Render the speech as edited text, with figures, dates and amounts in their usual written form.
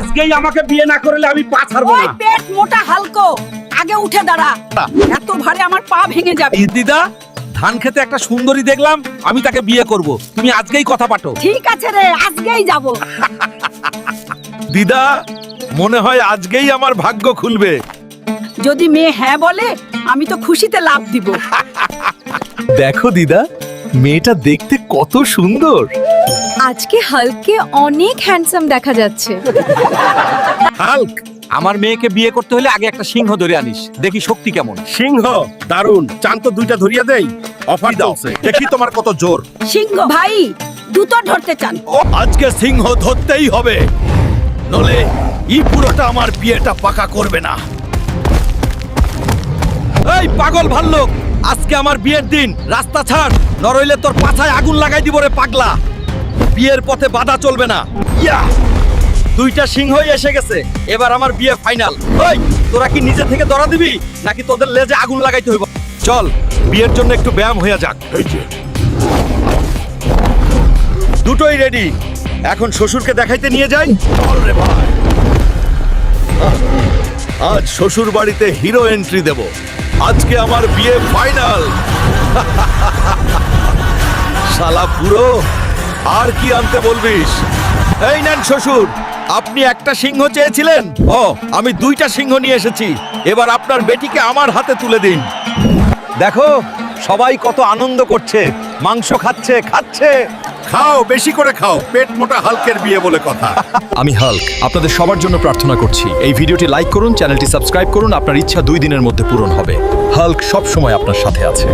আজকেই আমাকে বিয়ে না করলে আমি পা ছাড়বো ওই না। পেট মোটা হালকো, আগে উঠে দাঁড়া। এত ভারে আমার পা ভেঙে যাবে। দিদা, ধান খেতে একটা সুন্দরী দেখলাম, আমি তাকে বিয়ে করব। তুমি আজকেই কথা পাঠো। ঠিক আছে রে, আজকেই যাব। দিদা, মনে হয় আজকেই আমার ভাগ্য খুলবে। যদি মেয়ে হ্যাঁ বলে, আমি তো খুশিতে লাফ দিব। দেখো দিদা, মেয়েটা দেখতে কত সুন্দর। আজকে হাল্ককে অনেক হ্যান্ডসাম দেখা যাচ্ছে। হাল্ক, আমার মেয়েকে বিয়ে করতে হলে আগে একটা সিংহ ধরে আনিস, দেখি শক্তি কেমন। সিংহ দারুন, চান তো দুইটা ধরিয়া দেই। অফার দাও, দেখি তোমার কত জোর। সিংহ ভাই, দুটো ধরতে চান? আজকে সিংহ ধরতেই হবে, নলে এই পুরোটা আমার বিয়েটা পাকা করবে না। এই পাগল ভাল্লুক, আজকে আমার বিয়ের দিন, রাস্তা ছাড়, নরইলে তোর পাছায় আগুন লাগাই দিব রে পাগলা। বিয়ের পথে বাধা চলবে না। ইয়া, দুইটা সিংহই এসে গেছে, এবার আমার বিয়ে ফাইনাল। ওই, তোরা কি নিজে থেকে ধরা দিবি নাকি তোদের লেজে আগুন লাগাইতে হইব? চল, বিয়ের জন্য একটু ব্যায়াম হয়ে যাক। দুটোই রেডি, এখন শ্বশুরকে দেখাইতে নিয়ে যাই। চল রে ভাই, আজ শ্বশুর বাড়িতে হিরো এন্ট্রি দেব। আজকে আমার বিয়ে ফাইনাল। শালা পুরো, আর কি আনতে বলবিস? এই নেন শ্বশুর, আপনি একটা সিংহ চেয়েছিলেন, ও আমি দুইটা সিংহ নিয়ে এসেছি। এবার আপনার বেটিকে আমার হাতে তুলে দিন। দেখো, সবাই কত আনন্দ করছে, মাংস খাচ্ছে খাচ্ছে। খাও, বেশি করে খাও, পেট মোটা হালকের বিয়ে বলে কথা। আমি হাল্ক আপনাদের সবার জন্য প্রার্থনা করছি, এই ভিডিওটি লাইক করুন, চ্যানেলটি সাবস্ক্রাইব করুন। আপনার ইচ্ছা 2 দিনের মধ্যে পূরণ হবে। হাল্ক সব সময় আপনার সাথে আছে।